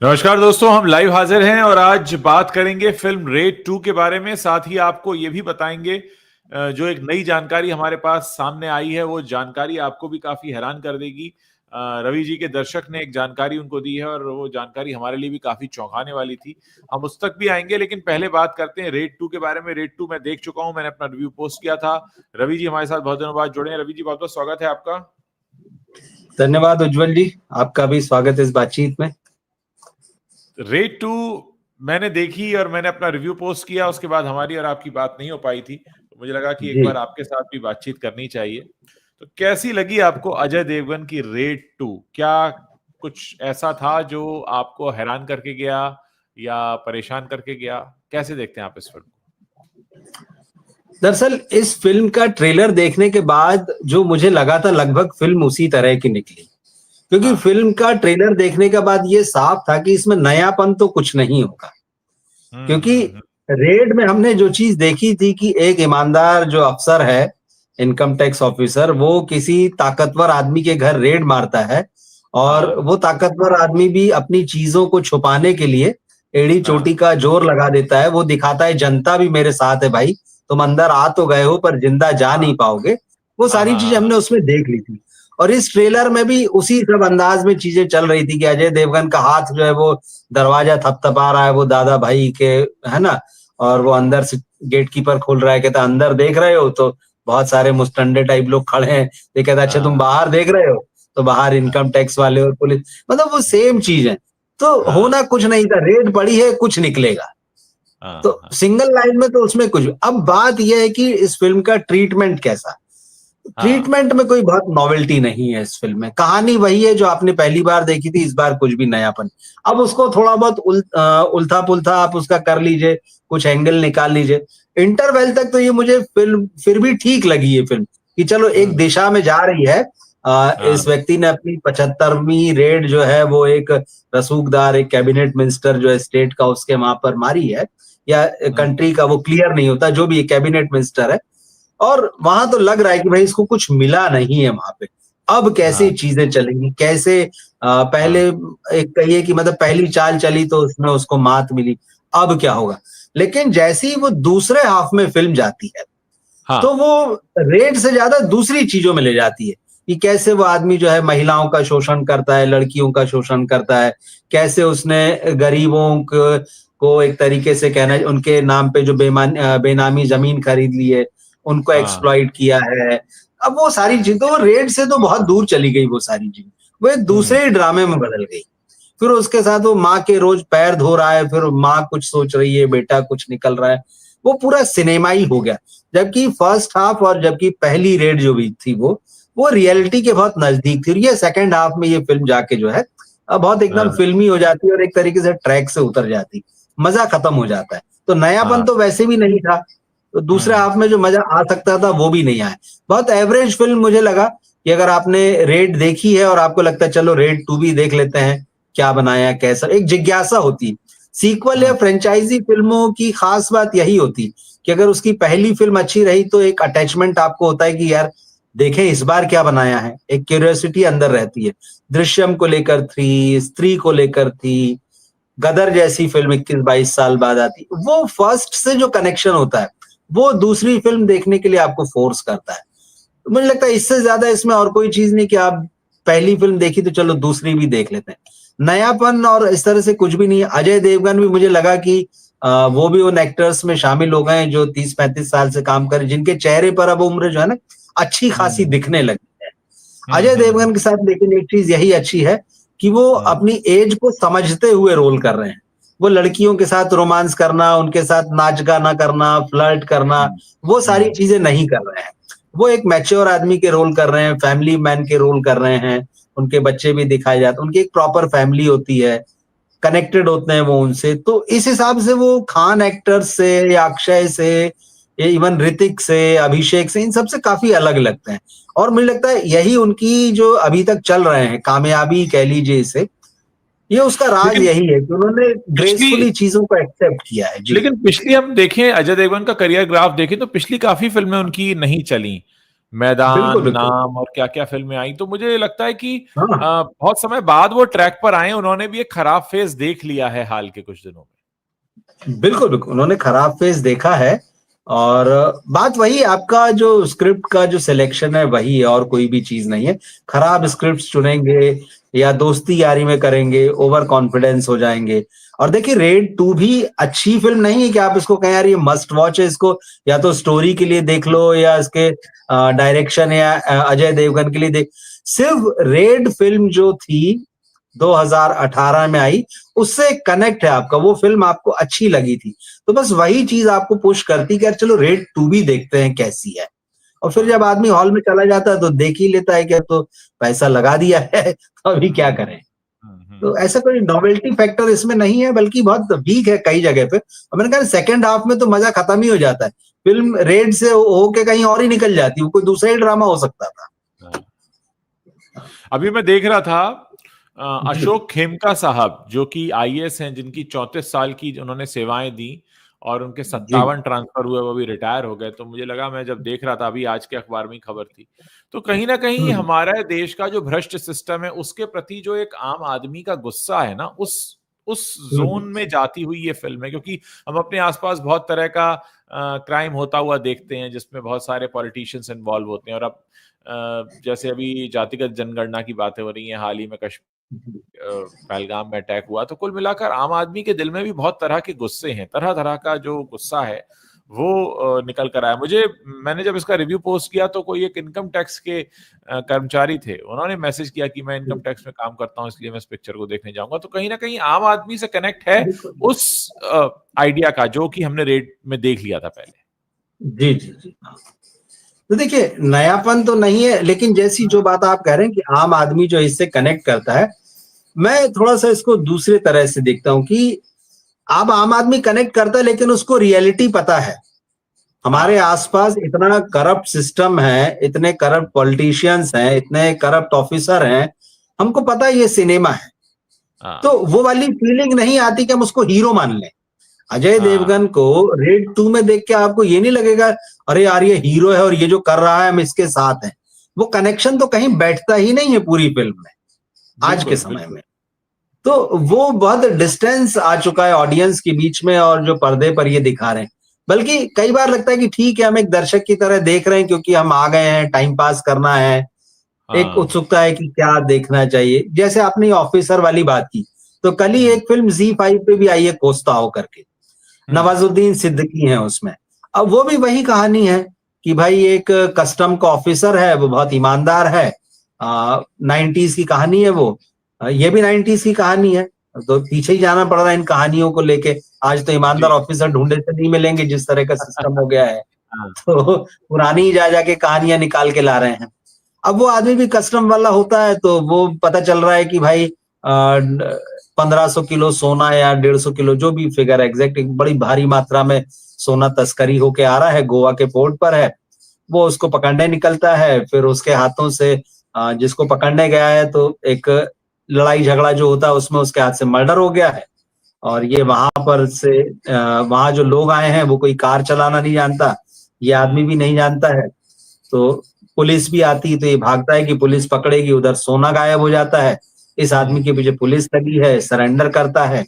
नमस्कार दोस्तों, हम लाइव हाजिर हैं और आज बात करेंगे फिल्म रेड 2 के बारे में। साथ ही आपको ये भी बताएंगे जो एक नई जानकारी हमारे पास सामने आई है, वो जानकारी आपको भी काफी हैरान कर देगी। रवि जी के दर्शक ने एक जानकारी उनको दी है और वो जानकारी हमारे लिए भी काफी चौंकाने वाली थी। हम उस तक भी आएंगे, लेकिन पहले बात करते हैं रेड 2 के बारे में। रेड 2 मैं देख चुका हूं, मैंने अपना रिव्यू पोस्ट किया था। रवि जी हमारे साथ बहुत दिनों बाद जुड़े हैं। रवि जी, बहुत बहुत स्वागत है आपका। धन्यवाद उज्जवल जी, आपका भी स्वागत है इस बातचीत में। रेड 2 मैंने देखी और मैंने अपना रिव्यू पोस्ट किया। उसके बाद हमारी और आपकी बात नहीं हो पाई थी, तो मुझे लगा कि एक जी, बार आपके साथ भी बातचीत करनी चाहिए। तो कैसी लगी आपको अजय देवगन की रेड 2? क्या कुछ ऐसा था जो आपको हैरान करके गया या परेशान करके गया? कैसे देखते हैं आप इस फिल्म को? दरअसल इस फिल्म का ट्रेलर देखने के बाद जो मुझे लगा था, लगभग फिल्म उसी तरह की निकली। क्योंकि हाँ। फिल्म का ट्रेलर देखने के बाद ये साफ था कि इसमें नयापन तो कुछ नहीं होगा। क्योंकि हम्म। रेड में हमने जो चीज देखी थी कि एक ईमानदार जो अफसर है, इनकम टैक्स ऑफिसर, वो किसी ताकतवर आदमी के घर रेड मारता है और हाँ। वो ताकतवर आदमी भी अपनी चीजों को छुपाने के लिए एड़ी हाँ। चोटी का जोर लगा देता है। वो दिखाता है जनता भी मेरे साथ है भाई, तुम अंदर आ तो गए हो पर जिंदा जा हाँ। नहीं पाओगे। वो हाँ। सारी हाँ। चीजें हाँ। हमने उसमें देख ली थी। और इस ट्रेलर में भी उसी सब अंदाज में चीजें चल रही थी कि अजय देवगन का हाथ जो है वो दरवाजा थपथपा रहा है, वो दादा भाई के, है ना। और वो अंदर से गेट कीपर खोल रहा है, कहता अंदर देख रहे हो तो बहुत सारे मुस्टंडे टाइप लोग खड़े हैं। ये कहता अच्छा तुम हाँ। बाहर देख रहे हो, तो बाहर इनकम टैक्स वाले और पुलिस, मतलब वो सेम चीज है। तो हाँ। होना कुछ नहीं था, रेड पड़ी है, कुछ निकलेगा। तो हाँ। सिंगल लाइन में तो उसमें कुछ। अब बात यह है कि इस फिल्म का ट्रीटमेंट कैसा। हाँ। ट्रीटमेंट में कोई बहुत नॉवेल्टी नहीं है इस फिल्म में। कहानी वही है जो आपने पहली बार देखी थी, इस बार कुछ भी नयापन। अब उसको थोड़ा बहुत उल्था पुल्था आप उसका कर लीजिए, कुछ एंगल निकाल लीजिए। इंटरवెल तक तो ये मुझे फिल्म फिर भी ठीक लगी, ये फिल्म कि चलो एक हम्म। दिशा में जा रही है। हाँ। इस व्यक्ति ने अपनी 75वीं रेड जो है वो एक रसूखदार, एक कैबिनेट मिनिस्टर जो है स्टेट का, उसके वहां पर मारी है, या हम्म। कंट्री का, वो क्लियर नहीं होता, जो भी कैबिनेट मिनिस्टर है। और वहां तो लग रहा है कि भाई इसको कुछ मिला नहीं है वहां पे। अब कैसे हाँ। चीजें चलेंगी, कैसे पहले हाँ। एक कहिए कि मतलब पहली चाल चली तो उसमें उसको मात मिली, अब क्या होगा। लेकिन जैसे ही वो दूसरे हाफ में फिल्म जाती है, तो हाँ। वो रेड से ज्यादा दूसरी चीजों में ले जाती है कि कैसे वो आदमी जो है महिलाओं का शोषण करता है, लड़कियों का शोषण करता है, कैसे उसने गरीबों को एक तरीके से कहना, उनके नाम पे जो बेनामी जमीन खरीद ली है, उनको हाँ। एक्सप्लॉइट किया है। अब वो सारी चीजें तो रेड से तो बहुत दूर चली गई, वो सारी चीजें वो एक हम्म। दूसरे ही ड्रामे में बदल गई। फिर उसके साथ वो माँ के रोज पैर धो रहा है, फिर माँ कुछ सोच रही है, बेटा कुछ निकल रहा है। वो पूरा सिनेमाई हो गया। जबकि फर्स्ट हाफ और जबकि पहली रेड जो भी थी वो रियलिटी के बहुत नजदीक थी। और ये सेकंड हाफ में ये फिल्म जाके जो है अब बहुत एकदम हाँ। फिल्मी हो जाती है और एक तरीके से ट्रैक से उतर जाती, मजा खत्म हो जाता है। तो नयापन हाँ। तो वैसे भी नहीं था, तो दूसरे हम्म। हाफ में जो मजा आ सकता था वो भी नहीं आया। बहुत एवरेज फिल्म मुझे लगा कि अगर आपने रेड देखी है और आपको लगता है चलो रेड 2 भी देख लेते हैं, क्या बनाया कैसा, एक जिज्ञासा होती है। सीक्वल या हम्म। फ्रेंचाइजी फिल्मों की खास बात यही होती कि अगर उसकी पहली फिल्म अच्छी रही तो एक अटैचमेंट आपको होता है कि यार देखें इस बार क्या बनाया है, एक क्यूरियोसिटी अंदर रहती है। दृश्यम को लेकर थी, स्त्री को लेकर थी, गदर जैसी फिल्म 21-22 साल बाद आती, वो फर्स्ट से जो कनेक्शन होता है वो दूसरी फिल्म देखने के लिए आपको फोर्स करता है। तो मुझे लगता है इससे ज्यादा इसमें और कोई चीज नहीं कि आप पहली फिल्म देखी तो चलो दूसरी भी देख लेते हैं। नयापन और इस तरह से कुछ भी नहीं है। अजय देवगन भी मुझे लगा कि वो भी उन एक्टर्स में शामिल हो गए हैं जो 30-35 साल से काम कर, जिनके चेहरे पर अब उम्र जो है ना अच्छी खासी हम्म। दिखने लगी है। हम्म। अजय हम्म। देवगन के साथ लेकिन एक चीज यही अच्छी है कि वो हम्म। अपनी एज को समझते हुए रोल कर रहे हैं। वो लड़कियों के साथ रोमांस करना, उनके साथ नाच गाना करना, फ्लर्ट करना, हम्म। वो सारी हम्म। चीजें नहीं कर रहे हैं। वो एक मैच्योर आदमी के रोल कर रहे हैं, फैमिली मैन के रोल कर रहे हैं। उनके बच्चे भी दिखाए जाते हैं, उनकी एक प्रॉपर फैमिली होती है, कनेक्टेड होते हैं वो उनसे। तो इस हिसाब से वो खान एक्टर्स से या अक्षय से या इवन ऋतिक से, अभिषेक से, इन सब से काफी अलग लगते हैं। और मुझे लगता है यही उनकी जो अभी तक चल रहे हैं कामयाबी कह लीजिए इसे, ये उसका राज लेकिन यही है कि उन्होंने पिछली ग्रेसफुली चीजों को एक्सेप्ट किया है। जी। लेकिन पिछली हम देखें, अजय देवगन का करियर ग्राफ देखें तो पिछली काफी फिल्में उनकी नहीं चली। मैदान, बिल्कुल बिल्कुल। नाम और क्या क्या फिल्में आई, तो मुझे लगता है कि हाँ बहुत समय बाद वो ट्रैक पर आए, उन्होंने भी एक खराब फेज देख लिया है हाल के कुछ दिनों बिल्कुल बिल्कुल, उन्होंने खराब फेस देखा है। और बात वही, आपका जो स्क्रिप्ट का जो सिलेक्शन है वही है, और कोई भी चीज नहीं है। खराब में। स्क्रिप्ट चुनेंगे या दोस्ती यारी में करेंगे, ओवर कॉन्फिडेंस हो जाएंगे। और देखिए, रेड टू भी अच्छी फिल्म नहीं है कि आप इसको कहें यार ये मस्ट वॉच है, इसको या तो स्टोरी के लिए देख लो या इसके डायरेक्शन या अजय देवगन के लिए देख। सिर्फ रेड फिल्म जो थी 2018 में आई, उससे कनेक्ट है आपका, वो फिल्म आपको अच्छी लगी थी, तो बस वही चीज आपको पुश करती कि यार चलो रेड टू भी देखते हैं कैसी है। और फिर जब आदमी हॉल में चला जाता है तो देख ही लेता है कि अब तो पैसा लगा दिया है तो अभी क्या करें। तो ऐसा कोई नॉवेल्टी फैक्टर इसमें नहीं है, बल्कि बहुत वीक है कई जगह पे। और मैंने कहा सेकंड हाफ में तो मजा खत्म ही हो जाता है, फिल्म रेड से होके कहीं और ही निकल जाती, वो कोई दूसरा ही ड्रामा हो सकता था। अभी मैं देख रहा था जी अशोक खेमका साहब, जो कि आईएएस हैं, जिनकी 34 साल की उन्होंने सेवाएं दी और उनके जी 57 ट्रांसफर हुए, वो भी रिटायर हो गए। तो मुझे लगा, मैं जब देख रहा था अभी, आज के अखबार में ही खबर थी, तो कहीं ना कहीं हम्म, हमारा देश का जो भ्रष्ट सिस्टम है उसके प्रति जो एक आम आदमी का गुस्सा है ना, उस जोन हम्म, में जाती हुई ये फिल्म है। क्योंकि हम अपने आसपास बहुत तरह का क्राइम होता हुआ देखते हैं जिसमें बहुत सारे पॉलिटिशियंस इन्वॉल्व होते हैं। और अब जैसे अभी जातिगत जनगणना की बातें हो रही हैं, हाल ही में पहलगाम में अटैक हुआ, तो कुल मिलाकर आम आदमी के दिल में भी बहुत तरह के गुस्से हैं, तरह तरह का जो गुस्सा है वो निकल कर आया। मैंने जब इसका रिव्यू पोस्ट किया तो कोई एक इनकम टैक्स के कर्मचारी थे, उन्होंने मैसेज किया कि मैं इनकम टैक्स में काम करता हूं, इसलिए मैं इस पिक्चर को देखने जाऊंगा। तो कहीं ना कहीं आम आदमी से कनेक्ट है बिल्कुल। उस आइडिया का, जो कि हमने रेट में देख लिया था पहले। जी जी जी। तो देखिए, नयापन तो नहीं है, लेकिन जैसी जो बात आप कह रहे हैं कि आम आदमी जो इससे कनेक्ट करता है, मैं थोड़ा सा इसको दूसरे तरह से देखता हूं कि अब आम आदमी कनेक्ट करता है लेकिन उसको रियलिटी पता है। हमारे हाँ आसपास इतना करप्ट सिस्टम है, इतने करप्ट पॉलिटिशियंस हैं, इतने करप्ट ऑफिसर हैं, हमको पता है ये सिनेमा है। तो हाँ वो वाली फीलिंग नहीं आती कि हम उसको हीरो मान लें। अजय हाँ। देवगन को रेड टू में देख के आपको ये नहीं लगेगा अरे यार ये हीरो है और ये जो कर रहा है हम इसके साथ हैं। वो कनेक्शन तो कहीं बैठता ही नहीं है पूरी फिल्म में आज के बिल्कुल समय बिल्कुल। में। तो वो बहुत डिस्टेंस आ चुका है ऑडियंस के बीच में, और जो पर्दे पर ये दिखा रहे हैं, बल्कि कई बार लगता है कि ठीक है हम एक दर्शक की तरह देख रहे हैं क्योंकि हम आ गए हैं, टाइम पास करना है, एक हाँ। उत्सुकता है कि क्या देखना चाहिए। जैसे आपने ऑफिसर वाली बात की, तो कल ही हम्म एक फिल्म Z5 पे भी आई है, कोस्ता हो करके, हम्म नवाजुद्दीन सिद्दीकी है उसमें। अब वो भी वही कहानी है कि भाई एक कस्टम का ऑफिसर है, वो बहुत ईमानदार है। 90s की कहानी है वो। ये भी 90s की कहानी है। तो पीछे ही जाना पड़ रहा है इन कहानियों को लेके। आज तो ईमानदार जी। ऑफिसर ढूंढे से नहीं मिलेंगे जिस तरह का सिस्टम हो गया है। हाँ तो पुरानी ही जा जाके कहानियां निकाल के ला रहे हैं। अब वो आदमी भी कस्टम वाला होता है, तो वो पता चल रहा है कि भाई 1500 किलो सोना या 150 किलो, जो भी फिगर एग्जैक्ट, एक बड़ी भारी मात्रा में सोना तस्करी होके आ रहा है, गोवा के पोर्ट पर है। वो उसको पकड़ने निकलता है, फिर उसके हाथों से जिसको पकड़ने गया है तो एक लड़ाई झगड़ा जो होता है उसमें उसके हाथ से मर्डर हो गया है। और ये हम्म वहां पर से वहां जो लोग आए हैं वो कोई कार चलाना नहीं जानता, ये आदमी हम्म भी नहीं जानता है। तो पुलिस भी आती तो ये भागता है कि पुलिस पकड़ेगी, उधर सोना गायब हो जाता है। इस आदमी हम्म के पीछे पुलिस लगी है, सरेंडर करता है,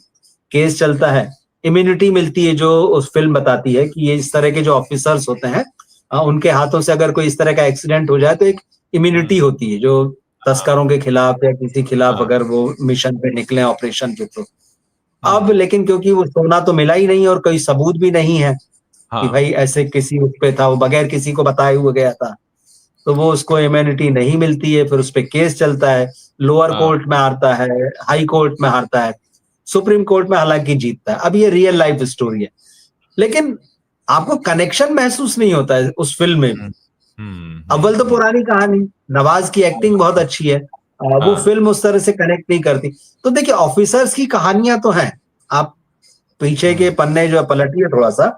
केस चलता है, इम्यूनिटी मिलती है। जो उस फिल्म बताती है कि ये इस तरह के जो ऑफिसर्स होते हैं, उनके हाथों से अगर कोई इस तरह का एक्सीडेंट हो जाए तो एक इम्यूनिटी हम्म। होती है, जो हाँ तस्करों के खिलाफ या किसी खिलाफ हाँ अगर वो मिशन पे निकले, ऑपरेशन पे। तो अब हम्म। लेकिन क्योंकि वो सोना तो मिला ही नहीं और कोई सबूत भी नहीं है कि हाँ भाई ऐसे किसी उस पे था, वो बगैर किसी को बताए हुए गया था, तो वो उसको इम्यूनिटी नहीं मिलती है। फिर उस पे केस चलता है, लोअर हाँ कोर्ट में हारता है, हाई कोर्ट में हारता है, सुप्रीम कोर्ट में हालांकि जीतता है। अब ये रियल लाइफ स्टोरी है, लेकिन आपको कनेक्शन महसूस नहीं होता है उस फिल्म में भी। हम्म अव्वल तो हम्म। पुरानी कहानी, नवाज की एक्टिंग बहुत अच्छी है, वो हाँ फिल्म उस तरह से कनेक्ट नहीं करती। तो देखिए, ऑफिसर्स की कहानियां तो हैं, आप पीछे के हम्म पन्ने जो पलटिए थोड़ा सा,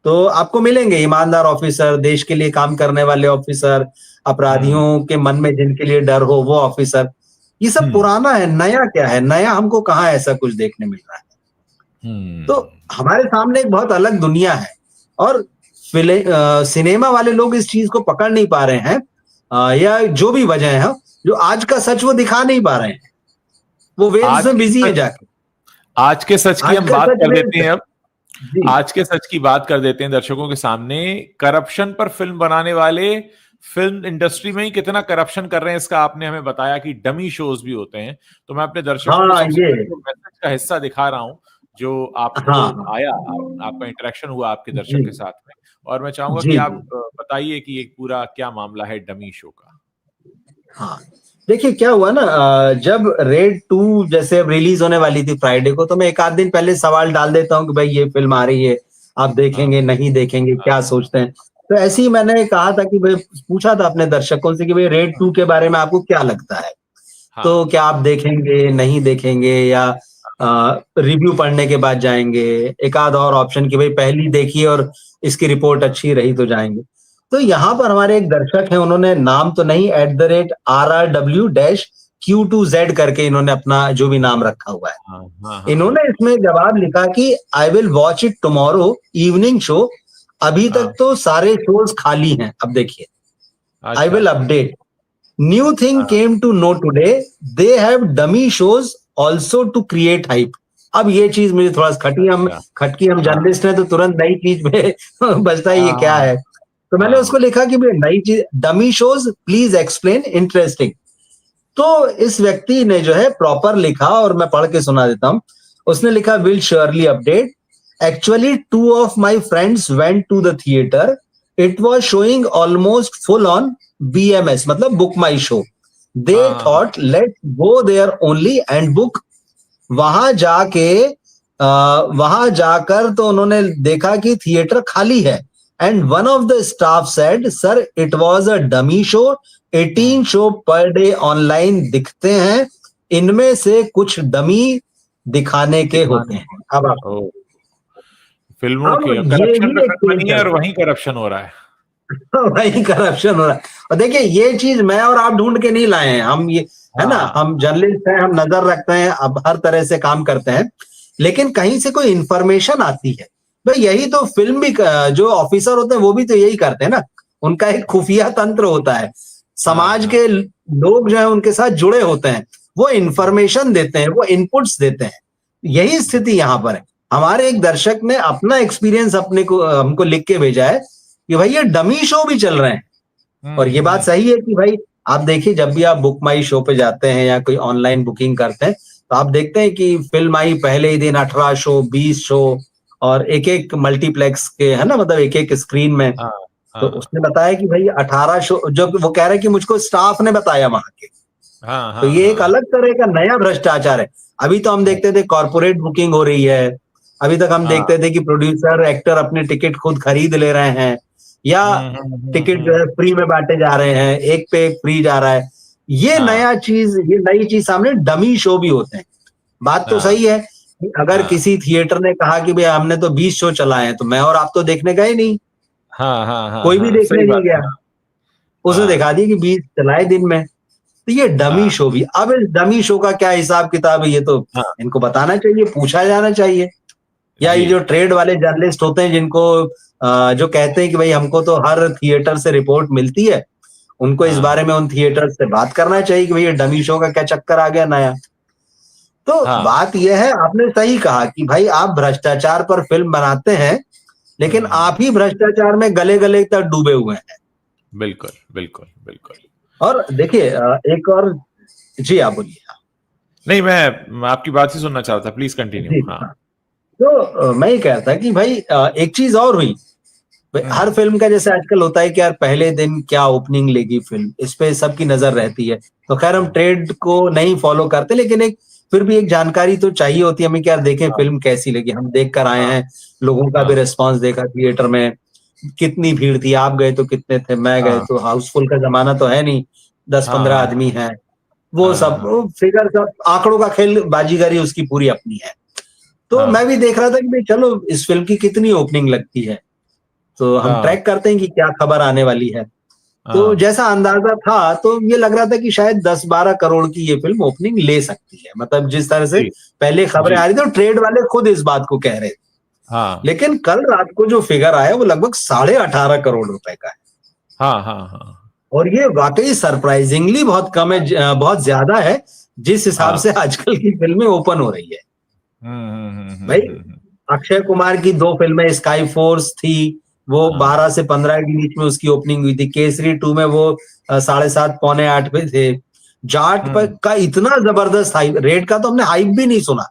तो आपको मिलेंगे ईमानदार ऑफिसर, देश के लिए काम करने वाले ऑफिसर, हम्म अपराधियों के मन में जिनके लिए डर हो वो ऑफिसर। ये सब हम्म पुराना है, नया क्या है? नया हमको कहाँ ऐसा कुछ देखने मिल रहा है? तो हम्म। हमारे सामने एक बहुत अलग दुनिया है। और सिनेमा वाले लोग इस चीज को पकड़ नहीं पा रहे हैं, या जो भी वजह है, जो आज का सच वो दिखा नहीं पा रहे हैं, वो वेल्स में बिजी है जाके। आज के सच की हम बात कर देते हैं अब। जी। आज के सच की बात कर देते हैं दर्शकों के सामने। करप्शन पर फिल्म बनाने वाले फिल्म इंडस्ट्री में ही कितना करप्शन कर रहे हैं, इसका आपने हमें बताया कि डमी शोज भी होते हैं। तो मैं अपने दर्शकों को सबसे पहले मैसेज का हिस्सा दिखा रहा हूं जो आपको आया, आपका इंटरेक्शन हुआ आपके दर्शक के साथ में, और मैं चाहूंगा कि आप बताइए कि ये पूरा क्या मामला है डमी शो का। हाँ, देखिए क्या हुआ ना, जब रेड 2 जैसे अब रिलीज होने वाली थी फ्राइडे को, तो मैं एक आध दिन पहले सवाल डाल देता हूँ कि भाई ये फिल्म आ रही है, आप देखेंगे नहीं देखेंगे, क्या सोचते हैं। तो ऐसे ही मैंने कहा था कि भाई, पूछा था अपने दर्शकों से कि भाई रेड 2 के बारे में आपको क्या लगता है, तो क्या आप देखेंगे नहीं देखेंगे, या रिव्यू पढ़ने के बाद जाएंगे, एक आध और ऑप्शन कि भाई पहली देखिए और इसकी रिपोर्ट अच्छी रही तो जाएंगे। तो यहाँ पर हमारे एक दर्शक हैं, उन्होंने नाम तो नहीं, @RRW-Q2Z करके इन्होंने अपना जो भी नाम रखा हुआ है, इन्होंने इसमें जवाब लिखा कि I will watch it tomorrow evening show. अभी तक तो सारे शोज खाली हैं, अब देखिए, I will update. New thing came to know today, they have dummy shows also to create hype. अब ये चीज मुझे थोड़ा खटकी, हम जर्नलिस्ट हैं तो तुरंत नई चीज में बजता है, ये क्या है। तो मैंने उसको लिखा कि नई चीज, dummy shows please explain, interesting. तो इस व्यक्ति ने जो है प्रॉपर लिखा, और मैं पढ़ के सुना देता हूं। उसने लिखा, will surely update, actually 2 of my friends went to the theater, it was showing almost full on BMS, मतलब book my show, they thought let's go there only and book। वहां जाकर तो उन्होंने देखा कि थिएटर खाली है, and one of the staff said, sir it was a dummy show, 18 show per day online दिखते हैं, इनमें से कुछ डमी दिखाने के होते हैं। अब आप फिल्मों के करप्शन पे फिल्म बनी है और वहीं करप्शन हो रहा है। वहीं करप्शन हो रहा है। और देखिए, ये चीज मैं और आप ढूंढ के नहीं लाए हैं, हम ये है ना, हम जर्नलिस्ट हैं, हम नजर रखते हैं, अब हर तरह से काम करते हैं, लेकिन कहीं से कोई इंफॉर्मेशन आती है, भाई यही तो फिल्म भी, जो ऑफिसर होते हैं वो भी तो यही करते हैं ना, उनका एक खुफिया तंत्र होता है, समाज के लोग जो है उनके साथ जुड़े होते हैं, वो इंफॉर्मेशन देते हैं, वो इनपुट्स देते हैं। यही स्थिति यहाँ पर है। हमारे एक दर्शक ने अपना एक्सपीरियंस हमको लिख के भेजा है कि भाई ये डमी शो भी चल रहे हैं। और ये बात सही है कि भाई आप देखिए, जब भी आप बुक माई शो पे जाते हैं या कोई ऑनलाइन बुकिंग करते हैं, तो आप देखते हैं कि फिल्म आई पहले ही दिन 18 शो, 20 शो, और एक एक मल्टीप्लेक्स के, है ना, मतलब एक एक स्क्रीन में। तो उसने बताया कि भाई 18 शो, जो वो कह रहे हैं कि मुझको स्टाफ ने बताया वहां के। तो ये एक अलग तरह का नया भ्रष्टाचार है। अभी तो हम देखते थे कॉर्पोरेट बुकिंग हो रही है, अभी तक हम देखते थे कि प्रोड्यूसर, एक्टर अपने टिकट खुद खरीद ले रहे हैं, या टिकट जो है फ्री में बांटे जा रहे हैं, एक पे एक फ्री जा रहा है। ये नई चीज सामने, डमी शो भी होते हैं। बात तो सही है कि अगर किसी थिएटर ने कहा कि भाई हमने तो 20 शो चलाए हैं, तो मैं और आप तो देखने गए नहीं, कोई भी देखने नहीं गया, उसने दिखा दिया कि 20 चलाए दिन में। तो ये डमी शो भी, अब इस डमी शो का क्या हिसाब किताब है, ये तो इनको बताना चाहिए, पूछा जाना चाहिए। या ये जो ट्रेड वाले जर्नलिस्ट होते हैं, जिनको जो कहते हैं कि भाई हमको तो हर थिएटर से रिपोर्ट मिलती है, उनको इस बारे में उन थिएटर से बात करना चाहिए कि भाई ये डमी शो का क्या चक्कर आ गया नया। तो बात यह है, आपने सही कहा कि भाई आप भ्रष्टाचार पर फिल्म बनाते हैं, लेकिन आप ही भ्रष्टाचार में गले गले तक डूबे हुए हैं। बिल्कुल बिल्कुल बिल्कुल। और देखिए, एक और, जी आप बोलिए। नहीं, मैं आपकी बात ही सुनना चाहता था, प्लीज कंटिन्यू। तो मैं ये कहता कि भाई एक चीज और हुई, हर फिल्म का जैसे आजकल होता है कि यार पहले दिन क्या ओपनिंग लेगी फिल्म, इस पे सबकी नजर रहती है। तो खैर हम ट्रेड को नहीं फॉलो करते, लेकिन फिर भी एक जानकारी तो चाहिए होती है हमें कि यार देखें फिल्म कैसी लगी। हम देख कर आए हैं, लोगों का भी रिस्पॉन्स देखा, थिएटर में कितनी भीड़ थी, आप गए तो कितने थे, मैं गए तो, हाउसफुल का जमाना तो है नहीं, 10-15 आदमी हैं, वो सब फिगर, सब आंकड़ों का खेल, बाजीगरी उसकी पूरी अपनी है। तो मैं भी देख रहा था कि भाई चलो इस फिल्म की कितनी ओपनिंग लगती है, तो हम ट्रैक करते हैं कि क्या खबर आने वाली है। तो जैसा अंदाजा था, तो ये लग रहा था कि शायद 10-12 करोड़ की ये फिल्म ओपनिंग ले सकती है, मतलब जिस तरह से पहले खबरें आ रही थी, तो ट्रेड वाले खुद इस बात को कह रहे थे। हाँ लेकिन कल रात को जो फिगर आया वो लगभग 18.5 करोड़ रुपए का है। हाँ हाँ हाँ और ये वाकई सरप्राइजिंगली बहुत कम है, बहुत ज्यादा है जिस हिसाब हाँ। से आजकल की फिल्में ओपन हो रही है। भाई अक्षय कुमार की 2 फिल्में स्काई फोर्स थी, वो 12 से 15 के बीच में उसकी ओपनिंग हुई थी। केसरी 2 में वो 7:30 पौने 8 पे थे। जाट पर का इतना जबरदस्त हाइप, रेड का तो हमने हाइप भी नहीं सुना।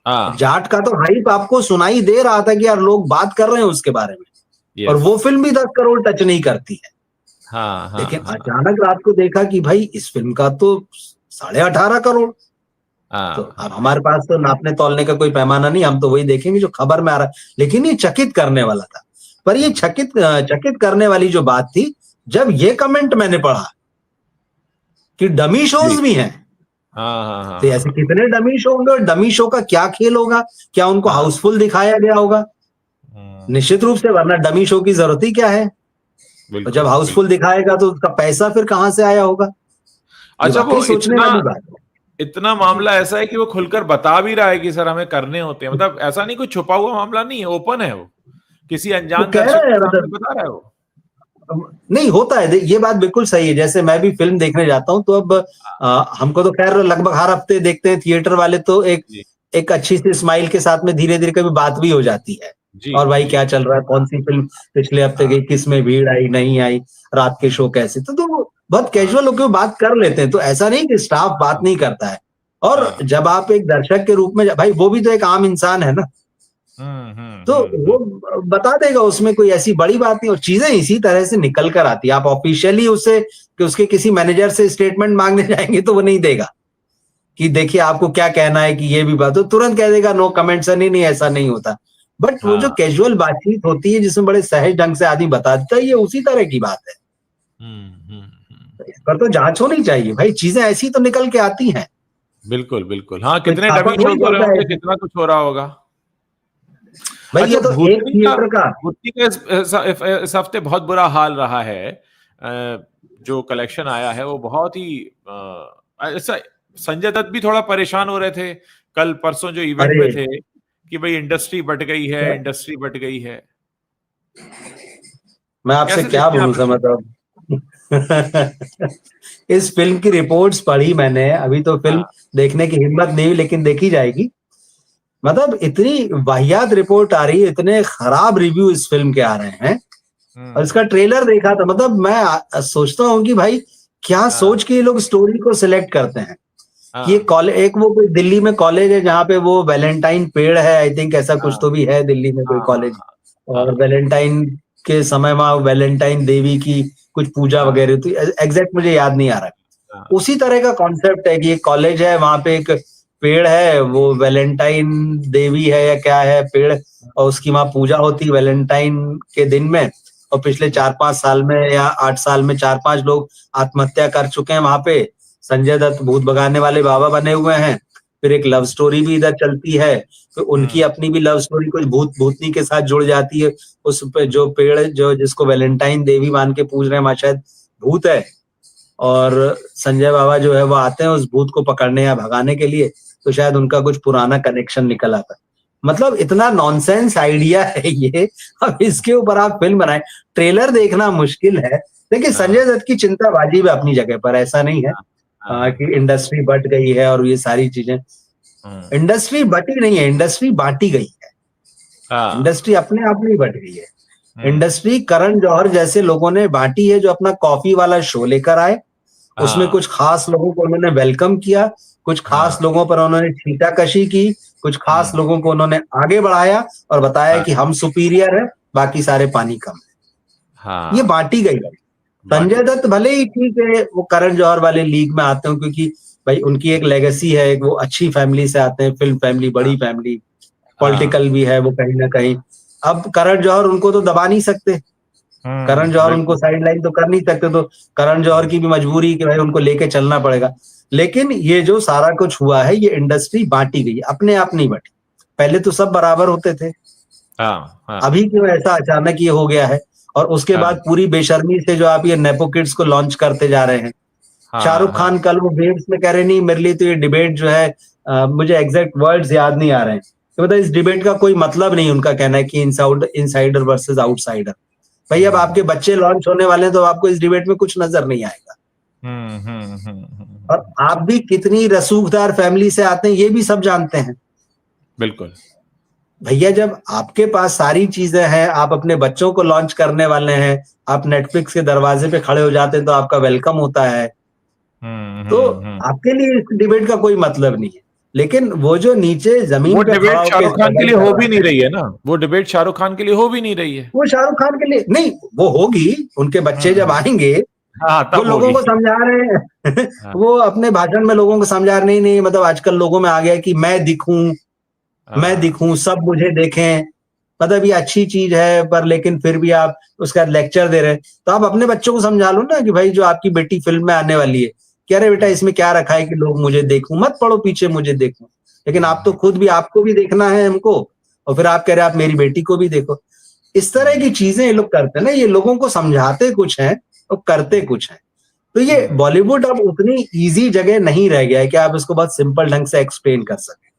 हाँ जाट का तो हाइप आपको सुनाई दे रहा था कि यार लोग बात कर रहे हैं उसके बारे में, और वो फिल्म भी 10 करोड़ टच नहीं करती है। हाँ हाँ लेकिन हाँ अचानक रात को देखा कि भाई इस फिल्म का तो 18.5 करोड़। तो अब हमारे पास तो नापने तोलने का कोई पैमाना नहीं, हम तो वही देखेंगे जो खबर में आ रहा है। लेकिन ये चकित करने वाला था। पर ये चकित करने वाली जो बात थी, जब ये कमेंट मैंने पढ़ा कि डमी शोज भी हैं, तो ऐसे कितने डमी शो होंगे और डमी शो का क्या खेल होगा, क्या उनको हाउसफुल दिखाया गया होगा? निश्चित रूप से, वरना डमी शो की जरूरत ही क्या है। तो जब हाउसफुल दिखाएगा तो उसका पैसा फिर कहां से आया होगा? अच्छा, वो सोचने वाली बात है। इतना मामला ऐसा है कि वो खुलकर बता भी रहा है कि सर हमें करने होते हैं, मतलब ऐसा नहीं कोई छुपा हुआ मामला नहीं है, ओपन है, वो किसी अनजान दर्शक के सामने बता रहा है वो। नहीं होता है, ये बात बिल्कुल सही है। जैसे मैं भी फिल्म देखने जाता हूँ तो अब हमको तो खैर लगभग हर हफ्ते देखते हैं थिएटर वाले, तो एक अच्छी सी स्माइल के साथ में धीरे धीरे कभी बात भी हो जाती है। और भाई क्या चल रहा है, कौन सी फिल्म पिछले हफ्ते गई, किस में भीड़ आई नहीं आई, रात के शो कैसे, तो बहुत कैजुअल होकर बात कर लेते हैं। तो ऐसा नहीं कि स्टाफ बात नहीं करता है। और जब आप एक दर्शक के रूप में, भाई वो भी तो एक आम इंसान है ना, तो वो बता देगा, उसमें कोई ऐसी बड़ी बात नहीं। और चीजें इसी तरह से निकल कर आती है। आप ऑफिशियली उससे कि उसके किसी मैनेजर से स्टेटमेंट मांगने जाएंगे तो वो नहीं देगा कि देखिए आपको क्या कहना है कि ये भी बात, तो तुरंत कह देगा नो कमेंट सर, नहीं ऐसा नहीं होता। बट वो जो कैजुअल बातचीत होती है जिसमें बड़े सहज ढंग से आदमी बता देता है, ये उसी तरह की बात है। इस पर तो जांच होनी चाहिए भाई, चीजें ऐसी तो निकल के आती हैं। बिल्कुल बिल्कुल, हाँ, कितने डमी शोज हो रहे होंगे, कितना कुछ हो रहा होगा भाई। अच्छा, ये तो एक थिएटर का भूतनी का इस हफ्ते बहुत बुरा हाल रहा है। जो कलेक्शन आया है वो बहुत ही ऐसा, संजय दत्त भी थोड़ा परेशान हो रहे थे कल परसों जो इवेंट में थे कि भाई इंडस्ट्री बट गई है, इंडस्ट्री बट गई है। मैं आपसे क्या बोलूं सर, मतलब इस फिल्म की रिपोर्ट्स पढ़ी मैंने, अभी तो फिल्म देखने की हिम्मत नहीं हुई, लेकिन देखी जाएगी। मतलब इतनी वाहियात रिपोर्ट आ रही है, इतने खराब रिव्यू इस फिल्म के आ रहे हैं। और इसका ट्रेलर देखा था, मतलब मैं सोचता हूँ कि भाई क्या सोच के ये लोग स्टोरी को सिलेक्ट करते हैं कि ये कॉलेज, एक वो कोई दिल्ली में कॉलेज है जहाँ पे वो वैलेंटाइन पेड़ है, आई थिंक ऐसा कुछ तो भी है दिल्ली में कोई कॉलेज, और वैलेंटाइन के समय वहां वैलेंटाइन देवी की कुछ पूजा वगैरह, तो एग्जैक्ट मुझे याद नहीं आ रहा। उसी तरह का कॉन्सेप्ट है कि एक कॉलेज है, वहां पे एक पेड़ है, वो वैलेंटाइन देवी है या क्या है पेड़, और उसकी वहां पूजा होती है वैलेंटाइन के दिन में। और पिछले 4-5 साल में या 8 साल में 4-5 लोग आत्महत्या कर चुके हैं वहां पे। संजय दत्त भूत भगाने वाले बाबा बने हुए हैं। फिर एक लव स्टोरी भी इधर चलती है, तो उनकी अपनी भी लव स्टोरी कुछ भूत भूतनी के साथ जुड़ जाती है। उस पे जो पेड़ जो जिसको वैलेंटाइन देवी मान के पूज रहे हैं, वहां शायद भूत है, और संजय बाबा जो है वो आते हैं उस भूत को पकड़ने या भगाने के लिए, तो शायद उनका कुछ पुराना कनेक्शन निकल आता है। मतलब इतना नॉनसेंस आइडिया है ये, अब इसके ऊपर आप फिल्म बनाए। ट्रेलर देखना मुश्किल है, लेकिन संजय दत्त की चिंता वाजिब है अपनी जगह पर, ऐसा नहीं है कि इंडस्ट्री बट गई है और ये सारी चीजें। इंडस्ट्री बटी नहीं है, इंडस्ट्री बांटी गई है। इंडस्ट्री अपने आप नहीं बट गई है। इंडस्ट्री करण जौहर जैसे लोगों ने बांटी है, जो अपना कॉफी वाला शो लेकर आए, उसमें कुछ खास लोगों को उन्होंने वेलकम किया, कुछ खास लोगों पर उन्होंने छींटाकशी की, कुछ खास लोगों को उन्होंने आगे बढ़ाया और बताया कि हम सुपीरियर है, बाकी सारे पानी कम है। ये बांटी गई है। संजय दत्त भले ही ठीक है, वो करण जौहर वाले लीग में आते हैं, क्योंकि भाई उनकी एक लेगेसी है, एक वो अच्छी फैमिली से आते हैं, फिल्म फैमिली, बड़ी फैमिली, पॉलिटिकल भी है वो कहीं ना कहीं। अब करण जौहर उनको तो दबा नहीं सकते, करण जौहर उनको साइड लाइन तो कर नहीं सकते, तो करण जौहर की भी मजबूरी कि भाई उनको लेके चलना पड़ेगा। लेकिन ये जो सारा कुछ हुआ है, ये इंडस्ट्री बांटी गई, अपने आप नहीं बटी। पहले तो सब बराबर होते थे, अभी क्यों ऐसा अचानक ये हो गया है? और उसके बाद पूरी बेशर्मी से जो आप ये नेपो किड्स को लॉन्च करते जा रहे हैं। शाहरुख खान कल वो वेव्स में कह रहे, नहीं मेरे लिए तो ये डिबेट जो है, मुझे एग्जैक्ट वर्ड्स याद नहीं आ रहे हैं, तो मतलब इस डिबेट का कोई मतलब नहीं, उनका कहना है कि इनसाइडर वर्सेस आउटसाइडर। भाई अब आपके बच्चे लॉन्च होने वाले हैं तो आपको इस डिबेट में कुछ नजर नहीं आएगा। और आप भी कितनी रसूखदार फैमिली से आते हैं ये भी सब जानते हैं। बिल्कुल भैया जब आपके पास सारी चीजें हैं, आप अपने बच्चों को लॉन्च करने वाले हैं, आप नेटफ्लिक्स के दरवाजे पे खड़े हो जाते हैं तो आपका वेलकम होता है। तो आपके लिए इस डिबेट का कोई मतलब नहीं है। लेकिन वो जो नीचे वो जमीन पे खड़ा डिबेट होकर शाहरुख खान के स्ट्रगल लिए कर हो रहा भी नहीं है, रही है ना, वो डिबेट शाहरुख खान के लिए हो भी नहीं रही है। वो शाहरुख खान के लिए नहीं, वो होगी, उनके बच्चे जब आएंगे हाँ वो तब लोगों होगी। को समझा रहे हैं हाँ वो अपने भाषण में लोगों को समझा रहे, नहीं नहीं मतलब आजकल लोगों में आ गया कि मैं हाँ दिखूं, सब मुझे देखें। मतलब ये अच्छी चीज है, पर लेकिन फिर भी आप उसका लेक्चर दे रहे हैं। तो आप अपने बच्चों को समझा लो ना कि भाई जो आपकी बेटी फिल्म में आने वाली है, क्या रे बेटा इसमें क्या रखा है कि लोग मुझे देखूं, मत पड़ो पीछे मुझे देखूं। लेकिन आप तो खुद भी, आपको भी देखना है हमको, और फिर आप कह रहे हैं आप मेरी बेटी को भी देखो। इस तरह की चीजें ये लोग करते हैं ना, ये लोगों को समझाते कुछ है और करते कुछ है। तो ये बॉलीवुड अब उतनी इजी जगह नहीं रह गया है कि आप इसको बहुत सिंपल ढंग से एक्सप्लेन कर सकें।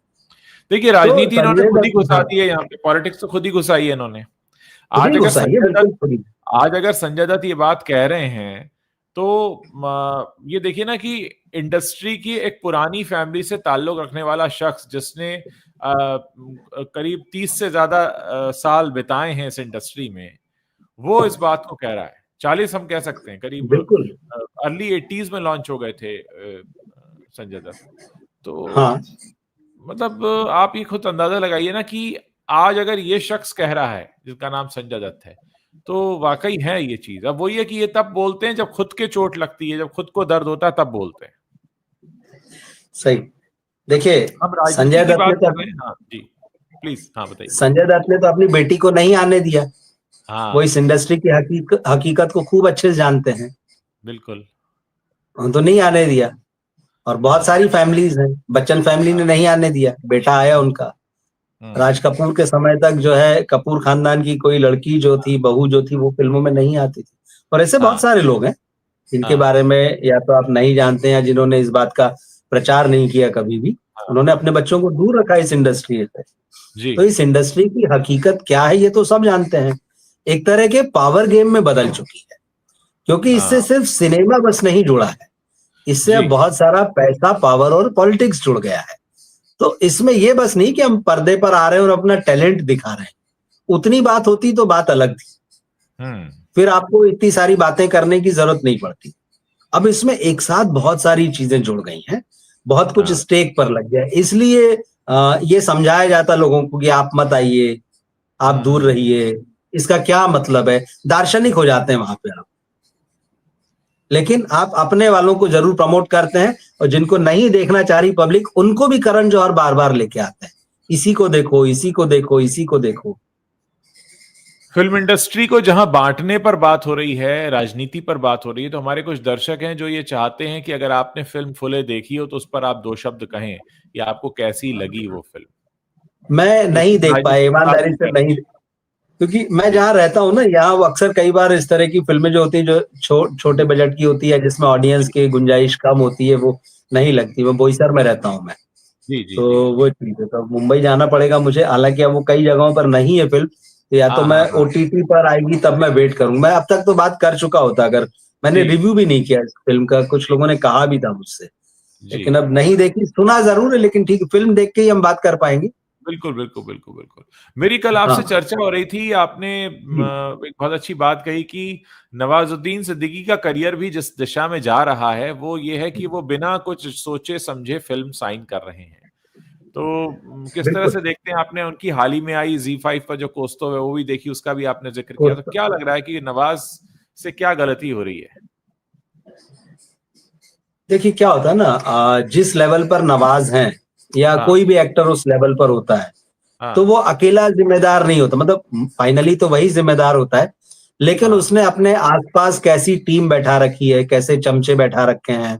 देखिए तो राजनीति इन्होंने संजय खुद ही दत्त, घुसा हाँ, दी है, यहाँ पे पॉलिटिक्स तो खुद ही घुसाई है इन्होंने। खुद ही आज अगर घुसाई है, संजय बिल्कुल दत्त खुद ही। आज अगर संजय दत्त ये बात कह रहे हैं तो ये देखिए ना कि इंडस्ट्री की एक पुरानी फैमिली से ताल्लुक रखने वाला शख्स जिसने करीब 30 से ज्यादा साल बिताए हैं इस इंडस्ट्री में, वो इस बात को कह रहा है। 40 हम कह सकते हैं, करीब बिल्कुल। अर्ली 80s में लॉन्च हो गए थे संजय दत्त। तो हाँ, मतलब आप ये खुद अंदाजा लगाइए ना कि आज अगर ये शख्स कह रहा है जिसका नाम संजय दत्त है, तो वाकई है ये चीज। अब वही है कि ये तब बोलते हैं जब खुद के चोट लगती है, जब खुद को दर्द होता है तब बोलते हैं। सही। देखिए हम राजनीति संजय की दत्त बात ने तो कर रहे हैं। हाँ जी, प्लीज, हाँ बताइए। संजय दत्त ने तो अपनी बेटी को नहीं आने दिया। वो हाँ इस इंडस्ट्री की हकीकत को खूब अच्छे से जानते हैं। बिल्कुल। तो नहीं आने दिया। और बहुत हाँ सारी फैमिलीज हैं, बच्चन फैमिली ने नहीं आने दिया, बेटा आया उनका। राज कपूर के समय तक जो है कपूर खानदान की कोई लड़की जो थी, बहू जो थी, वो फिल्मों में नहीं आती थी। और ऐसे बहुत हाँ सारे लोग हैं जिनके हाँ बारे में या तो आप नहीं जानते हैं या जिन्होंने इस बात का प्रचार नहीं किया कभी भी। हाँ उन्होंने अपने बच्चों को दूर रखा इस इंडस्ट्री से। जी। तो इस इंडस्ट्री की हकीकत क्या है ये तो सब जानते हैं। एक तरह के पावर गेम में बदल चुकी है, क्योंकि इससे हाँ सिर्फ सिनेमा बस नहीं जुड़ा है, इससे जी। अब बहुत सारा पैसा, पावर और पॉलिटिक्स जुड़ गया है। तो इसमें ये बस नहीं कि हम पर्दे पर आ रहे हैं और अपना टैलेंट दिखा रहे हैं। उतनी बात होती तो बात अलग थी, हम्म फिर आपको इतनी सारी बातें करने की जरूरत नहीं पड़ती। अब इसमें एक साथ बहुत सारी चीजें जुड़ गई हैं, बहुत कुछ हाँ स्टेक पर लग गया है। इसलिए ये समझाया जाता लोगों को कि आप मत आइए, आप दूर हम्म रहिए, इसका क्या मतलब है। दार्शनिक हो जाते हैं वहां पे आप। लेकिन आप अपने वालों को जरूर प्रमोट करते हैं, और जिनको नहीं देखना चाह रही पब्लिक, उनको भी करण जौहर बार बार लेके आते हैं, इसी को देखो, इसी को देखो, इसी को देखो। फिल्म इंडस्ट्री को जहां बांटने पर बात हो रही है, राजनीति पर बात हो रही है, तो हमारे कुछ दर्शक हैं जो ये चाहते हैं कि अगर आपने फिल्म फुले देखी हो तो उस पर आप 2 शब्द कहें, या आपको कैसी लगी वो फिल्म, मैं क्योंकि नहीं देख पाया, राजनीति की बात ईमानदारी भी से कर नहीं, रहे क्योंकि मैं हैं। जी जहाँ रहता हूँ ना, यहाँ वो अक्सर कई बार इस तरह की फिल्में जो होती है, जो छोटे बजट की होती है, जिसमें ऑडियंस जी की गुंजाइश कम होती है, वो नहीं लगती। मैं बोईसर में रहता हूँ मैं। जी जी तो जी। वो चीज है, तो मुंबई जाना पड़ेगा मुझे। हालांकि अब वो कई जगहों पर नहीं है फिल्म, तो या तो हाँ मैं हाँ हाँ। ओटीटी पर आएगी तब मैं वेट करूंगा। मैं अब तक तो बात कर चुका होता, अगर मैंने जी रिव्यू भी नहीं किया इस फिल्म का, कुछ जी लोगों ने कहा भी था मुझसे। जी। लेकिन अब नहीं देखी, सुना जरूर है, लेकिन ठीक है, फिल्म देख के ही हम बात कर पाएंगे। बिल्कुल बिल्कुल बिल्कुल बिल्कुल। मेरी कल आपसे हाँ चर्चा हो रही थी, आपने जी। एक बहुत अच्छी बात कही कि नवाजुद्दीन सिद्दीकी का करियर भी जिस दिशा में जा रहा है वो ये है कि वो बिना कुछ सोचे समझे फिल्म साइन कर रहे हैं। तो किस तरह बिल्कुल। से देखते हैं? आपने उनकी हाल ही में आई Z5 पर जो कोस्तव है वो भी देखी, उसका भी आपने जिक्र किया, तो क्या लग रहा है कि नवाज से क्या गलती हो रही है? देखिए क्या होता है ना, जिस लेवल पर नवाज हैं या हाँ कोई भी एक्टर उस लेवल पर होता है, तो हाँ वो अकेला जिम्मेदार नहीं होता। मतलब फाइनली तो वही जिम्मेदार होता है, लेकिन हाँ उसने अपने आसपास कैसी टीम बैठा रखी है, कैसे चमचे बैठा रखे हैं,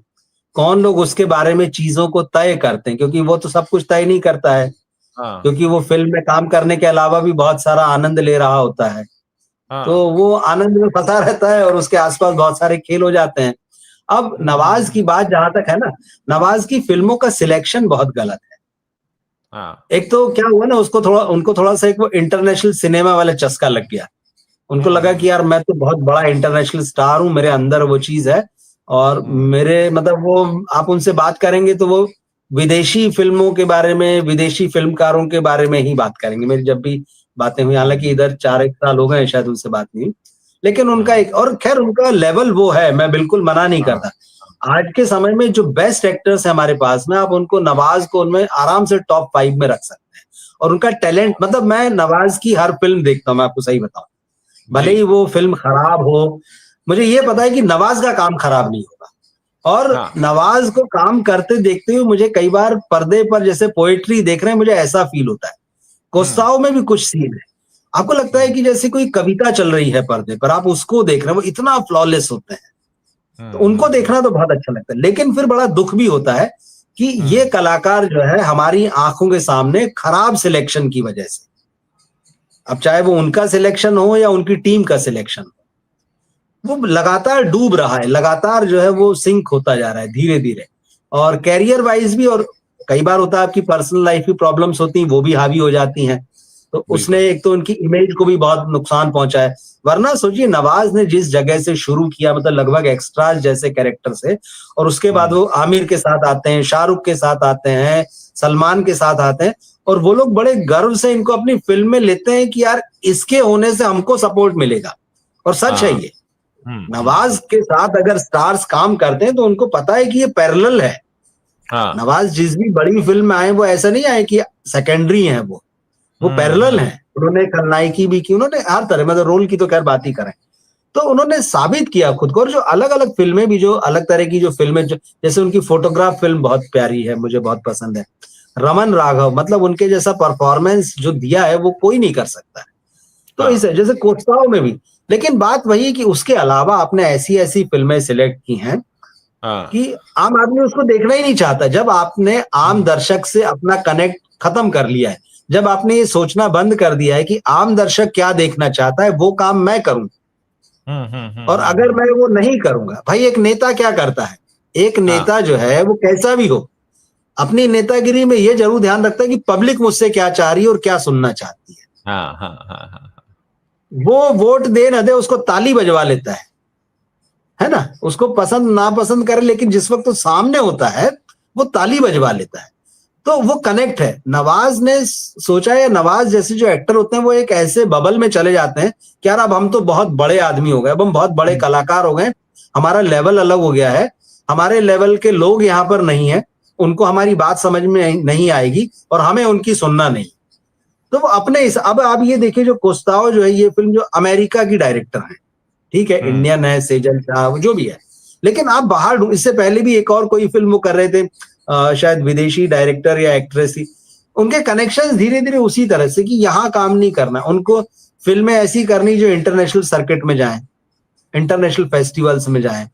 कौन लोग उसके बारे में चीजों को तय करते हैं, क्योंकि वो तो सब कुछ तय नहीं करता है। हाँ क्योंकि वो फिल्म में काम करने के अलावा भी बहुत सारा आनंद ले रहा होता है। तो हाँ। वो आनंद में फंसा रहता है और उसके आसपास बहुत सारे खेल हो जाते हैं। अब नवाज की हम्म। बात जहां तक है ना, नवाज की फिल्मों का सिलेक्शन बहुत गलत है। हाँ। एक तो क्या हुआ ना, उनको थोड़ा सा एक वो इंटरनेशनल सिनेमा वाला चस्का लग गया। उनको लगा हम्म। कि यार मैं तो बहुत बड़ा इंटरनेशनल स्टार हूँ, मेरे अंदर वो चीज है। और हम्म। मेरे मतलब वो, आप उनसे बात करेंगे तो वो विदेशी फिल्मों के बारे में, विदेशी फिल्मकारों के बारे में ही बात करेंगे। मेरी जब भी बातें हुई, हालांकि इधर 4 एक साल हो गए शायद उनसे बात नहीं हुई, लेकिन उनका हम्म। एक और खैर उनका लेवल वो है, मैं बिल्कुल मना नहीं हाँ। करता। आज के समय में जो बेस्ट एक्टर्स है हमारे पास में, आप उनको, नवाज को उनमें आराम से टॉप 5 में रख सकते हैं। और उनका टैलेंट, मतलब मैं नवाज की हर फिल्म देखता हूँ, मैं आपको सही बताऊं, जी। भले ही वो फिल्म खराब हो, मुझे ये पता है कि नवाज का काम खराब नहीं होगा। और हाँ। नवाज को काम करते देखते हुए मुझे कई बार पर्दे पर जैसे पोएट्री देख रहे हैं, मुझे ऐसा फील होता है। हम्म। गुस्ताव में भी कुछ सीन है, आपको लगता है हम्म। कि जैसे कोई कविता चल रही है पर्दे पर, आप उसको देख रहे हैं, वो इतना फ्लॉलेस होते हैं। तो उनको हम्म। देखना तो बहुत अच्छा लगता है, लेकिन फिर बड़ा दुख भी होता है कि ये हम्म। कलाकार जो है हमारी आंखों के सामने खराब सिलेक्शन की वजह से, अब चाहे वो उनका सिलेक्शन हो या उनकी टीम का सिलेक्शन, वो लगातार डूब रहा है, लगातार जो है वो सिंक होता जा रहा है धीरे धीरे। और कैरियर वाइज भी, और कई बार होता है आपकी पर्सनल लाइफ की प्रॉब्लम्स होती हैं, वो भी हावी हो जाती हैं। तो उसने बिल्कुल। एक तो उनकी इमेज को भी बहुत नुकसान पहुंचा है। वरना सोचिए, नवाज ने जिस जगह से शुरू किया, मतलब लगभग एक्स्ट्राज जैसे कैरेक्टर से, और उसके बाद हम्म। वो आमिर के साथ आते हैं, शाहरुख के साथ आते हैं, सलमान के साथ आते हैं, और वो लोग बड़े गर्व से इनको अपनी फिल्म में लेते हैं कि यार इसके होने से हमको सपोर्ट मिलेगा। और सच है हाँ। ये, नवाज के साथ अगर स्टार्स काम करते हैं तो उनको पता है कि ये पैरेलल है। हाँ। नवाज जिस भी बड़ी फिल्म में आए, वो ऐसा नहीं आए कि सेकेंडरी हैं, वो पैरेलल हम्म। हैं। उन्होंने खलनायकी भी की, उन्होंने हर तरह, मतलब रोल की तो खैर बात ही करें, तो उन्होंने साबित किया खुद को। और जो अलग अलग फिल्में भी, जो अलग तरह की जो फिल्में, जो जैसे उनकी फोटोग्राफ फिल्म बहुत प्यारी है, मुझे बहुत पसंद है। रमन राघव, मतलब उनके जैसा परफॉर्मेंस जो दिया है वो कोई नहीं कर सकता है। तो इस हाँ। जैसे कोस्टाओ में भी, लेकिन बात वही है कि उसके अलावा आपने ऐसी ऐसी फिल्में सिलेक्ट की हैं हाँ। कि आम आदमी उसको देखना ही नहीं चाहता। जब आपने आम हम्म। दर्शक से अपना कनेक्ट खत्म कर लिया है, जब आपने ये सोचना बंद कर दिया है कि आम दर्शक क्या देखना चाहता है, वो काम मैं करूं, और अगर मैं वो नहीं करूंगा, भाई एक नेता क्या करता है, एक हाँ। नेता जो है वो कैसा भी हो, अपनी नेतागिरी में ये जरूर ध्यान रखता है कि पब्लिक मुझसे क्या चाह रही है और क्या सुनना चाहती है। हाँ। हाँ। हाँ। हाँ। वो वोट दे न दे, उसको ताली बजवा लेता है ना, उसको पसंद ना पसंद करे, लेकिन जिस वक्त वो सामने होता है वो ताली बजवा लेता है। तो वो कनेक्ट है। नवाज ने सोचा, या नवाज जैसे जो एक्टर होते हैं वो एक ऐसे बबल में चले जाते हैं कि यार अब हम तो बहुत बड़े आदमी हो गए, अब हम बहुत बड़े हम्म। कलाकार हो गए, हमारा लेवल अलग हो गया है, हमारे लेवल के लोग यहाँ पर नहीं है, उनको हमारी बात समझ में नहीं आएगी और हमें उनकी सुनना नहीं। तो वो अपने अब आप ये देखिए, जो कोस्ताओ जो है, ये फिल्म जो अमेरिका की डायरेक्टर है, ठीक है, हम्म। इंडियन है, सेजल शाह जो भी है, लेकिन आप बाहर इससे पहले भी एक और कोई फिल्म वो कर रहे थे, शायद विदेशी डायरेक्टर या एक्ट्रेस ही। उनके कनेक्शंस धीरे धीरे उसी तरह से कि यहाँ काम नहीं करना उनको, फिल्में ऐसी करनी जो इंटरनेशनल सर्किट में जाएं, इंटरनेशनल फेस्टिवल्स में जाएं।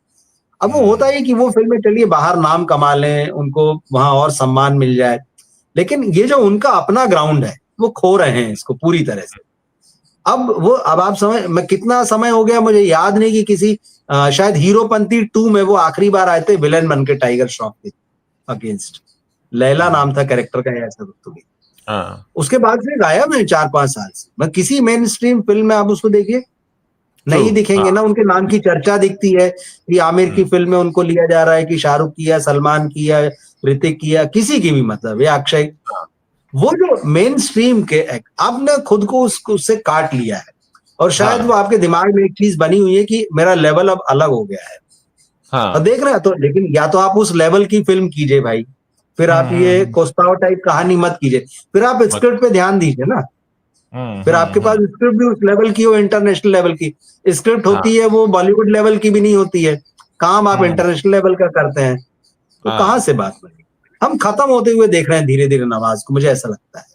अब वो होता हम्म। है कि वो फिल्में चलिए बाहर नाम कमा लें, उनको वहां और सम्मान मिल जाए, लेकिन ये जो उनका अपना ग्राउंड है वो खो रहे हैं इसको पूरी तरह से। अब आप समझ, मैं कितना समय हो गया मुझे याद नहीं कि किसी शायद हीरोपंती 2 में वो आखिरी बार आए थे विलेन बन के टाइगर श्रॉफ के अगेंस्ट। लैला नाम था कैरेक्टर का, ऐसा कुछ तो भी। हाँ। उसके बाद से गायब है 4-5 साल से, मैं किसी मेन स्ट्रीम फिल्म में आप उसको देखिए ट्रू। नहीं दिखेंगे हाँ। ना, उनके नाम की चर्चा दिखती है कि आमिर की हम्म। फिल्म में उनको लिया जा रहा है, कि शाहरुख की या सलमान की या ऋतिक की या किसी की भी, मतलब या अक्षय, हाँ। वो जो मेन स्ट्रीम के आपने खुद को उससे काट लिया है। और शायद वो हाँ। आपके दिमाग में एक चीज बनी हुई है कि मेरा लेवल अब अलग हो गया है, और हाँ। देख रहे हैं तो, लेकिन या तो आप उस लेवल की फिल्म कीजिए भाई, फिर आप ये हम्म। कोस्ताओ टाइप कहानी मत कीजिए, फिर आप मत। स्क्रिप्ट पे ध्यान दीजिए ना। फिर आपके पास स्क्रिप्ट भी उस लेवल की हो, इंटरनेशनल लेवल की स्क्रिप्ट हाँ। होती है, वो बॉलीवुड लेवल की भी नहीं होती है, काम आप हम्म। इंटरनेशनल लेवल का करते हैं, तो कहाँ हाँ। से बात बनी। हम खत्म होते हुए देख रहे हैं धीरे धीरे नवाज को, मुझे ऐसा लगता है।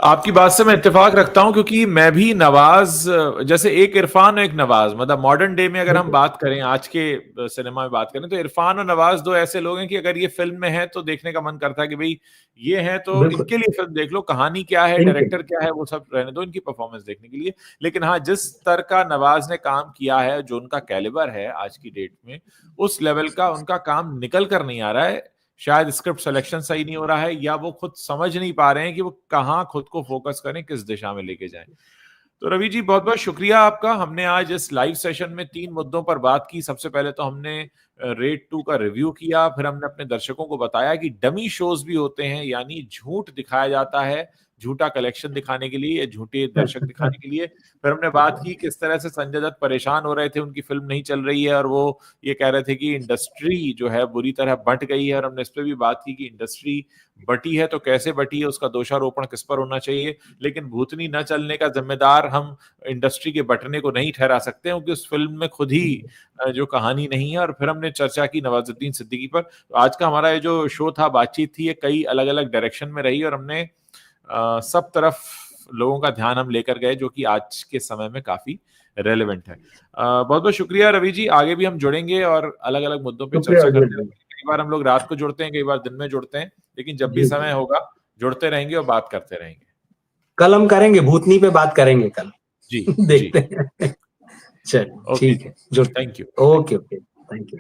आपकी बात से मैं इत्तेफाक रखता हूं, क्योंकि मैं भी नवाज, जैसे एक इरफान और एक नवाज, मतलब मॉडर्न डे में अगर हम बिल्कुल बात करें, आज के सिनेमा में बात करें, तो इरफान और नवाज दो ऐसे लोग हैं कि अगर ये फिल्म में है तो देखने का मन करता है कि भाई ये है तो बिल्कुल, इनके लिए फिल्म देख लो, कहानी क्या है, इनके डायरेक्टर क्या है, वो सब रहने दो, इनकी परफॉर्मेंस देखने के लिए। लेकिन हाँ, जिस स्तर का नवाज ने काम किया है, जो उनका कैलिबर है आज की डेट में, उस लेवल का उनका काम निकल कर नहीं आ रहा है। शायद स्क्रिप्ट सिलेक्शन सही नहीं हो रहा है, या वो खुद समझ नहीं पा रहे हैं कि वो कहाँ खुद को फोकस करें, किस दिशा में लेके जाएं। तो रवि जी, बहुत बहुत शुक्रिया आपका। हमने आज इस लाइव सेशन में 3 मुद्दों पर बात की। सबसे पहले तो हमने रेड 2 का रिव्यू किया, फिर हमने अपने दर्शकों को बताया कि डमी शोज भी होते हैं, यानी झूठ दिखाया जाता है, झूठा कलेक्शन दिखाने के लिए या झूठे दर्शक दिखाने के लिए। फिर हमने बात की किस तरह से संजय दत्त परेशान हो रहे थे, उनकी फिल्म नहीं चल रही है और वो ये कह रहे थे कि इंडस्ट्री जो है बुरी तरह बंट गई है, और हमने इस पर भी बात की कि इंडस्ट्री बटी है तो कैसे बटी है, उसका दोषारोपण किस पर होना चाहिए। लेकिन भूतनी न चलने का जिम्मेदार हम इंडस्ट्री के बटने को नहीं ठहरा सकते, क्योंकि उस फिल्म में खुद ही जो कहानी नहीं है। और फिर हमने चर्चा की नवाजुद्दीन सिद्दीकी पर। आज का हमारा ये जो शो था, बातचीत थी, ये कई अलग अलग डायरेक्शन में रही और हमने सब तरफ लोगों का ध्यान हम लेकर गए, जो कि आज के समय में काफी रेलेवेंट है। बहुत बहुत शुक्रिया रवि जी। आगे भी हम जुड़ेंगे और अलग अलग मुद्दों पे चर्चा करते रहेंगे। कई बार हम लोग रात को जुड़ते हैं, कई बार दिन में जुड़ते हैं, लेकिन जब भी समय होगा जुड़ते रहेंगे और बात करते रहेंगे। कल हम करेंगे, भूतनी पे बात करेंगे कल। जी देखते हैं। चलो ठीक है, जुड़ते हैं। Thank you. Okay okay, thank you.